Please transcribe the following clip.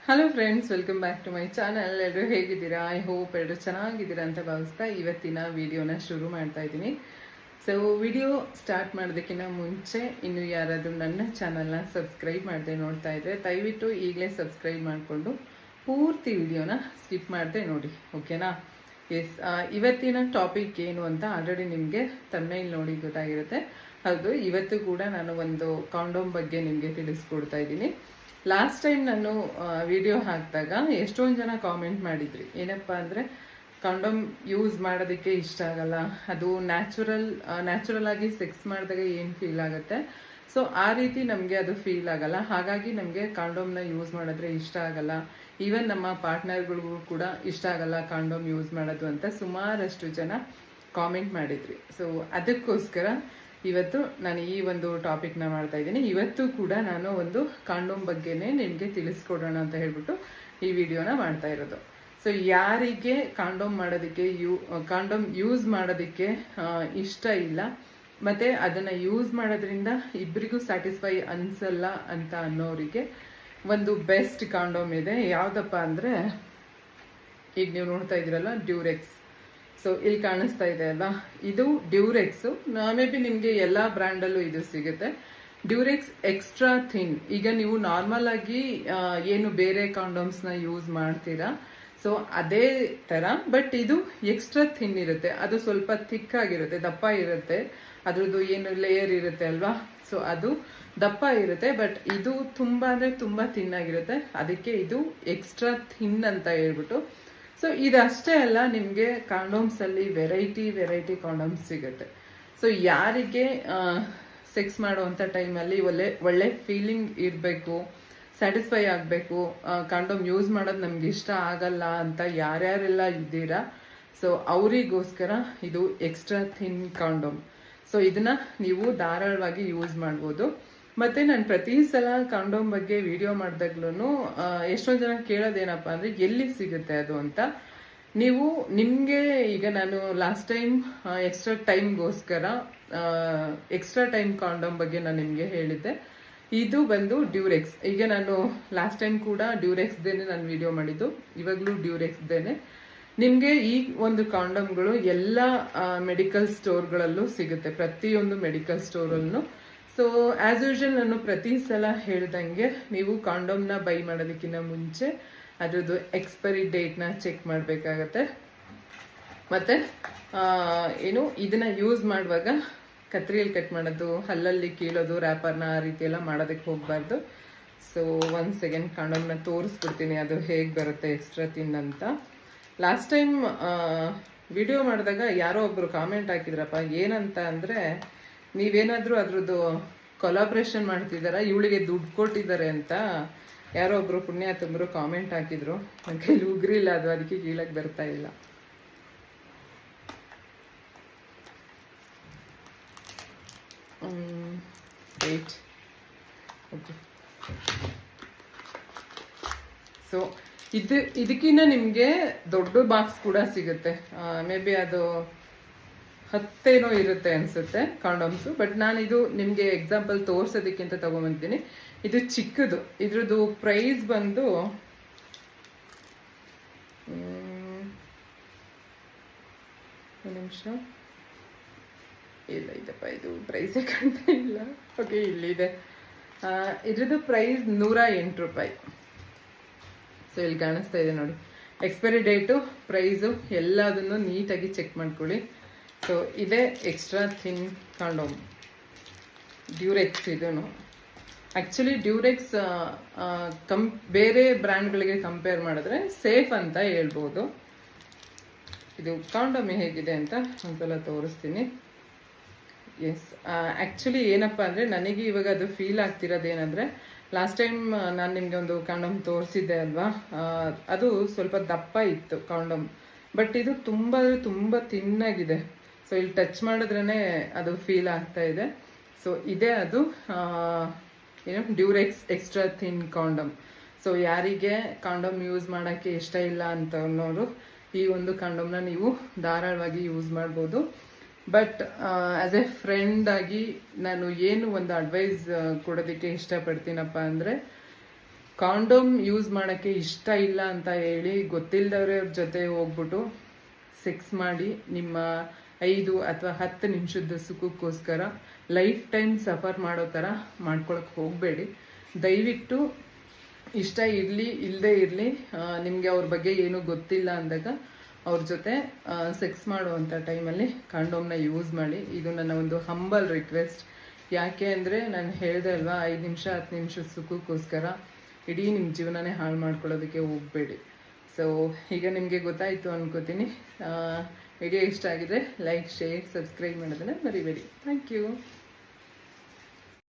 Hello friends, welcome back to my channel. ಎಲ್ಲರೂ ಹೇಗಿದ್ದೀರಾ? I hope ಎಲ್ಲರೂ ಚೆನ್ನಾಗಿದ್ದೀರಾ ಅಂತ ಭಾವಿಸ್ತಾ ಇವತ್ತಿನ ವಿಡಿಯೋನ ಶುರು ಮಾಡ್ತಾ ಇದ್ದೀನಿ. ಸೊ ವಿಡಿಯೋ ಸ್ಟಾರ್ಟ್ ಮಾಡೋದಕ್ಕಿಂತ ಮುಂಚೆ ಇನ್ನು ಯಾರಾದರೂ ನನ್ನ ಚಾನಲ್ನ ಸಬ್ಸ್ಕ್ರೈಬ್ ಮಾಡದೆ ನೋಡ್ತಾ ಇದ್ರೆ ದಯವಿಟ್ಟು ಈಗಲೇ ಸಬ್ಸ್ಕ್ರೈಬ್ ಮಾಡಿಕೊಂಡು ಪೂರ್ತಿ ವಿಡಿಯೋನ ಸ್ಕಿಪ್ ಮಾಡದೆ ನೋಡಿ, ಓಕೆನಾ? ಎಸ್, ಇವತ್ತಿನ ಟಾಪಿಕ್ ಏನು ಅಂತ ಆಲ್ರೆಡಿ ನಿಮಗೆ ತಮ್ಮನೇಲಿ ನೋಡಿ ಗೊತ್ತಾಗಿರುತ್ತೆ. ಹೌದು, ಇವತ್ತು ಕೂಡ ನಾನು ಒಂದು ಕಾಂಡೋಮ್ ಬಗ್ಗೆ ನಿಮಗೆ ತಿಳಿಸ್ಕೊಡ್ತಾ ಇದ್ದೀನಿ. ಲಾಸ್ಟ್ ಟೈಮ್ ನಾನು ವಿಡಿಯೋ ಹಾಕಿದಾಗ ಎಷ್ಟೊಂದು ಜನ ಕಾಮೆಂಟ್ ಮಾಡಿದ್ರಿ, ಏನಪ್ಪ ಅಂದರೆ ಕಾಂಡೋಮ್ ಯೂಸ್ ಮಾಡೋದಕ್ಕೆ ಇಷ್ಟ ಆಗಲ್ಲ, ಅದು ನ್ಯಾಚುರಲ್ ಆಗಿ ಸೆಕ್ಸ್ ಮಾಡಿದಾಗ ಏನು ಫೀಲ್ ಆಗುತ್ತೆ, ಸೊ ಆ ರೀತಿ ನಮಗೆ ಅದು ಫೀಲ್ ಆಗಲ್ಲ, ಹಾಗಾಗಿ ನಮಗೆ ಕಾಂಡೋಮ್ನ ಯೂಸ್ ಮಾಡಿದ್ರೆ ಇಷ್ಟ ಆಗಲ್ಲ, ಈವನ್ ನಮ್ಮ ಪಾರ್ಟ್ನರ್ಗಳಿಗೂ ಕೂಡ ಇಷ್ಟ ಆಗಲ್ಲ ಕಾಂಡೋಮ್ ಯೂಸ್ ಮಾಡೋದು ಅಂತ ಸುಮಾರಷ್ಟು ಜನ ಕಾಮೆಂಟ್ ಮಾಡಿದ್ರಿ. ಸೊ ಅದಕ್ಕೋಸ್ಕರ ಇವತ್ತು ನಾನು ಈ ಒಂದು ಟಾಪಿಕ್ನ ಮಾಡ್ತಾ ಇದ್ದೀನಿ. ಇವತ್ತು ಕೂಡ ನಾನು ಒಂದು ಕಾಂಡೋಮ್ ಬಗ್ಗೆನೇ ನಿಮಗೆ ತಿಳಿಸ್ಕೊಡೋಣ ಅಂತ ಹೇಳ್ಬಿಟ್ಟು ಈ ವಿಡಿಯೋನ ಮಾಡ್ತಾ ಇರೋದು. ಸೊ ಯಾರಿಗೆ ಕಾಂಡೋಮ್ ಯೂಸ್ ಮಾಡೋದಕ್ಕೆ ಇಷ್ಟ ಇಲ್ಲ ಮತ್ತೆ ಅದನ್ನ ಯೂಸ್ ಮಾಡೋದ್ರಿಂದ ಇಬ್ಬರಿಗೂ ಸ್ಯಾಟಿಸ್ಫೈ ಅನ್ಸಲ್ಲ ಅಂತ ಅನ್ನೋರಿಗೆ ಒಂದು ಬೆಸ್ಟ್ ಕಾಂಡೋಮ್ ಇದೆ. ಯಾವ್ದಪ್ಪ ಅಂದ್ರೆ, ಈಗ ನೀವು ನೋಡ್ತಾ ಇದ್ದೀರಲ್ಲ, ಡ್ಯೂರೆಕ್ಸ್. ಸೊ ಇಲ್ಲಿ ಕಾಣಿಸ್ತಾ ಇದೆ ಅಲ್ಲ, ಇದು ಡ್ಯೂರೆಕ್ಸ್. ಮೇ ಬಿ ನಿಮಗೆ ಎಲ್ಲ ಬ್ರ್ಯಾಂಡಲ್ಲೂ ಇದು ಸಿಗುತ್ತೆ. Durex extra thin. ಈಗ ನೀವು ನಾರ್ಮಲ್ ಆಗಿ ಏನು ಬೇರೆ ಕಾಂಡೋಮ್ಸ್ನ ಯೂಸ್ ಮಾಡ್ತೀರಾ, ಸೊ ಅದೇ ತರ, ಬಟ್ ಇದು ಎಕ್ಸ್ಟ್ರಾ ಥಿನ್ ಇರುತ್ತೆ. ಅದು ಸ್ವಲ್ಪ ಥಿಕ್ ಆಗಿರುತ್ತೆ, ದಪ್ಪ ಇರುತ್ತೆ. ಅದ್ರದ್ದು ಏನು ಲೇಯರ್ ಇರುತ್ತೆ ಅಲ್ವಾ, ಸೊ ಅದು ದಪ್ಪ ಇರುತ್ತೆ. ಬಟ್ ಇದು ತುಂಬಾ ಅಂದ್ರೆ ತುಂಬಾ ಥಿನ್ ಆಗಿರುತ್ತೆ. ಅದಕ್ಕೆ ಇದು ಎಕ್ಸ್ಟ್ರಾ ಥಿನ್ ಅಂತ ಹೇಳ್ಬಿಟ್ಟು. ಸೊ ಇದಷ್ಟೇ ಅಲ್ಲ, ನಿಮಗೆ ಕಾಂಡೋಮ್ಸ್ ಅಲ್ಲಿ ವೆರೈಟಿ ಕಾಂಡೋಮ್ಸ್ ಸಿಗುತ್ತೆ. ಸೊ ಯಾರಿಗೆ ಸೆಕ್ಸ್ ಮಾಡುವಂಥ ಟೈಮಲ್ಲಿ ಒಳ್ಳೆ ಫೀಲಿಂಗ್ ಇರಬೇಕು, ಸ್ಯಾಟಿಸ್ಫೈ ಆಗಬೇಕು, ಕಾಂಡೋಮ್ ಯೂಸ್ ಮಾಡೋದು ನಮ್ಗೆ ಇಷ್ಟ ಆಗಲ್ಲ ಅಂತ ಯಾರ್ಯಾರೆಲ್ಲ ಇದ್ದೀರಾ, ಸೊ ಅವರಿಗೋಸ್ಕರ ಇದು ಎಕ್ಸ್ಟ್ರಾ ಥಿನ್ ಕಾಂಡೋಮ್. ಸೊ ಇದನ್ನ ನೀವು ಧಾರಾಳವಾಗಿ ಯೂಸ್ ಮಾಡ್ಬೋದು. ಮತ್ತೆ ನಾನು ಪ್ರತಿ ಸಲ ಕಾಂಡೋಮ್ ಬಗ್ಗೆ ವಿಡಿಯೋ ಮಾಡಿದಾಗ್ಲೂ ಎಷ್ಟೊಂದು ಜನ ಕೇಳೋದೇನಪ್ಪ ಅಂದ್ರೆ ಎಲ್ಲಿ ಸಿಗುತ್ತೆ ಅದು ಅಂತ. ನೀವು ನಿಮಗೆ ಈಗ ನಾನು last time extra time condom ಬಗ್ಗೆ ನಾನು ನಿಮಗೆ ಹೇಳಿದ್ದೆ. ಇದು ಬಂದು ಡ್ಯೂರೆಕ್ಸ್. ಈಗ ನಾನು ಲಾಸ್ಟ್ ಟೈಮ್ ಕೂಡ ಡ್ಯೂರೆಕ್ಸ್ದೇನೆ ನಾನು ವಿಡಿಯೋ ಮಾಡಿದ್ದು, ಇವಾಗಲೂ ಡ್ಯೂರೆಕ್ಸ್ದೇನೆ. ನಿಮಗೆ ಈ ಒಂದು ಕಾಂಡೋಮ್ಗಳು ಎಲ್ಲ ಮೆಡಿಕಲ್ ಸ್ಟೋರ್ಗಳಲ್ಲೂ ಸಿಗುತ್ತೆ, ಪ್ರತಿಯೊಂದು ಮೆಡಿಕಲ್ ಸ್ಟೋರಲ್ಲೂ. ಸೊ ಆಸ್ ಯೂಶುವಲ್ ನಾನು ಪ್ರತಿ ಸಲ ಹೇಳ್ದಂಗೆ ನೀವು ಕಾಂಡೋಮ್ನ ಬೈ ಮಾಡೋದಕ್ಕಿಂತ ಮುಂಚೆ ಅದ್ರದ್ದು ಎಕ್ಸ್ಪೈರಿ ಡೇಟ್ನ ಚೆಕ್ ಮಾಡಬೇಕಾಗತ್ತೆ. ಮತ್ತೆ ಇದನ್ನ ಯೂಸ್ ಮಾಡುವಾಗ ಕತ್ರಿಯಲ್ಲಿ ಕಟ್ ಮಾಡೋದು, ಹಲ್ಲಲ್ಲಿ ಕೀಳೋದು, ರ್ಯಾಪರ್ನ ಆ ರೀತಿ ಎಲ್ಲ ಮಾಡೋದಕ್ಕೆ ಹೋಗಬಾರ್ದು. ಸೊ 1 ಸೆಕೆಂಡ್ ಕಾಂಡೋಮ್ನ ತೋರಿಸ್ಬಿಡ್ತೀನಿ ಅದು ಹೇಗೆ ಬರುತ್ತೆ ಎಕ್ಸ್ಟ್ರಾ ಥಿನ್ ಅಂತ. ಲಾಸ್ಟ್ ಟೈಮ್ ವಿಡಿಯೋ ಮಾಡಿದಾಗ ಯಾರೋ ಒಬ್ರು ಕಾಮೆಂಟ್ ಹಾಕಿದ್ರಪ್ಪ, ಏನಂತ ಅಂದರೆ, ನೀವೇನಾದರೂ ಅದ್ರದ್ದು ಕೊಲಾಬ್ರೇಷನ್ ಮಾಡ್ತಿದ್ದಾರಾ, ಇವಳಿಗೆ ದುಡ್ಡು ಕೊಟ್ಟಿದ್ದಾರೆ ಅಂತ ಯಾರೋ ಒಬ್ರು ಪುಣ್ಯಾತಂಬರು ಕಾಮೆಂಟ್ ಹಾಕಿದ್ರು. ನನ್ನ ಕೈಲಿ ಉಗ್ರಿಲ್ಲ, ಅದು ಅದಕ್ಕೆ ಕೀಳಕ್ಕೆ ಬರ್ತಾ ಇಲ್ಲ. ಸೊ ಇದಕ್ಕಿಂತ ನಿಮಗೆ ದೊಡ್ಡ ಬಾಕ್ಸ್ ಕೂಡ ಸಿಗುತ್ತೆ. ಮೇ ಬಿ ಅದು 10 ಇರುತ್ತೆ ಅನ್ಸುತ್ತೆ ಕಾಂಡೋಮ್ಸು. ಬಟ್ ನಾನು ಇದು ನಿಮಗೆ ಎಕ್ಸಾಂಪಲ್ ತೋರ್ಸೋದಕ್ಕಿಂತ ತಗೊಂಬಂದಿದ್ದೀನಿ. ಇದು ಚಿಕ್ಕದು. ಇದ್ರದ್ದು ಪ್ರೈಸ್ ಬಂದು ನಿಮಿಷ ಇಲ್ಲ, ಇದಪ್ಪ, ಇದು ಪ್ರೈಸೇ ಕಾಣ್ತಾ ಇಲ್ಲ. ಓಕೆ, ಇಲ್ಲಿದೆ. ಇದ್ರದ್ದು ಪ್ರೈಸ್ 108 ರೂಪಾಯಿ. ಸೊ ಇಲ್ಲಿ ಕಾಣಿಸ್ತಾ ಇದೆ ನೋಡಿ, ಎಕ್ಸ್ಪೈರಿ ಡೇಟು, ಪ್ರೈಸು ಎಲ್ಲದನ್ನು ನೀಟಾಗಿ ಚೆಕ್ ಮಾಡ್ಕೊಳ್ಳಿ. ಸೊ ಇದೇ ಎಕ್ಸ್ಟ್ರಾ ಥಿನ್ ಕಾಂಡೋಮ್, ಡ್ಯೂರೆಕ್ಸ್. ಇದನ್ನು ಆ್ಯಕ್ಚುಲಿ ಡ್ಯೂರೆಕ್ಸ್ ಬೇರೆ ಬ್ರ್ಯಾಂಡ್ಗಳಿಗೆ ಕಂಪೇರ್ ಮಾಡಿದ್ರೆ ಸೇಫ್ ಅಂತ ಹೇಳ್ಬೋದು. ಇದು ಕಾಂಡೋಮ್ ಹೇಗಿದೆ ಅಂತ ಒಂದ್ಸಲ ತೋರಿಸ್ತೀನಿ. ಎಸ್, ಆ್ಯಕ್ಚುಲಿ ಏನಪ್ಪ ಅಂದರೆ, ನನಗೆ ಇವಾಗ ಅದು ಫೀಲ್ ಆಗ್ತಿರೋದೇನೆಂದರೆ, ಲಾಸ್ಟ್ ಟೈಮ್ ನಾನು ನಿಮಗೆ ಒಂದು ಕಾಂಡೋಮ್ ತೋರಿಸಿದ್ದೆ ಅಲ್ವಾ, ಅದು ಸ್ವಲ್ಪ ದಪ್ಪ ಇತ್ತು ಕಾಂಡೋಮ್. ಬಟ್ ಇದು ತುಂಬ ತಿನ್ನಾಗಿದೆ. ಸೊ ಇಲ್ಲಿ ಟಚ್ ಮಾಡಿದ್ರೇ ಅದು ಫೀಲ್ ಆಗ್ತಾ ಇದೆ. ಸೊ ಇದೇ ಅದು Durex extra thin condom. So ಯಾರಿಗೆ ಕಾಂಡೋಮ್ ಯೂಸ್ ಮಾಡೋಕ್ಕೆ ಇಷ್ಟ ಇಲ್ಲ ಅಂತ ಅನ್ನೋರು ಈ ಒಂದು ಕಾಂಡೋಮ್ನ ನೀವು ಧಾರಾಳವಾಗಿ ಯೂಸ್ ಮಾಡ್ಬೋದು. ಬಟ್ ಆಸ್ ಎ ಫ್ರೆಂಡ್ ಆಗಿ ನಾನು ಏನು ಒಂದು ಅಡ್ವೈಸ್ ಕೊಡೋದಕ್ಕೆ ಇಷ್ಟಪಡ್ತೀನಪ್ಪ ಅಂದರೆ, ಕಾಂಡೋಮ್ ಯೂಸ್ ಮಾಡೋಕ್ಕೆ ಇಷ್ಟ ಇಲ್ಲ ಅಂತ ಹೇಳಿ ಗೊತ್ತಿಲ್ಲದವ್ರ ಜೊತೆ ಹೋಗ್ಬಿಟ್ಟು ಸೆಕ್ಸ್ ಮಾಡಿ ನಿಮ್ಮ 5 ಅಥವಾ 10 ನಿಮಿಷದ ಸುಖಕ್ಕೋಸ್ಕರ ಲೈಫ್ ಟೈಮ್ ಸಫರ್ ಮಾಡೋ ಥರ ಮಾಡ್ಕೊಳಕ್ಕೆ ಹೋಗಬೇಡಿ. ದಯವಿಟ್ಟು ಇಷ್ಟ ಇರಲಿ ಇಲ್ಲದೆ ಇರಲಿ, ನಿಮಗೆ ಅವ್ರ ಬಗ್ಗೆ ಏನೂ ಗೊತ್ತಿಲ್ಲ ಅಂದಾಗ ಅವ್ರ ಜೊತೆ ಸೆಕ್ಸ್ ಮಾಡುವಂಥ ಟೈಮಲ್ಲಿ ಕಾಂಡೋಮ್ನ ಯೂಸ್ ಮಾಡಿ. ಇದು ನನ್ನ ಒಂದು ಹಂಬಲ್ ರಿಕ್ವೆಸ್ಟ್. ಯಾಕೆ ಅಂದರೆ ನಾನು ಹೇಳಿದೆ ಅಲ್ವಾ, 5 ನಿಮಿಷ 10 ನಿಮಿಷದ ಸುಖಕ್ಕೋಸ್ಕರ ಇಡೀ ನಿಮ್ಮ ಜೀವನನೇ ಹಾಳು ಮಾಡ್ಕೊಳ್ಳೋದಕ್ಕೆ ಹೋಗಬೇಡಿ. ಸೊ ಈಗ ನಿಮಗೆ ಗೊತ್ತಾಯಿತು ಅನ್ಕೋತೀನಿ. ವಿಡಿಯೋ ಇಷ್ಟ ಆಗಿದ್ರೆ ಲೈಕ್, ಶೇರ್, ಸಬ್ಸ್ಕ್ರೈಬ್ ಮಾಡೋದನ್ನು ಮರಿಬೇಡಿ. Thank you.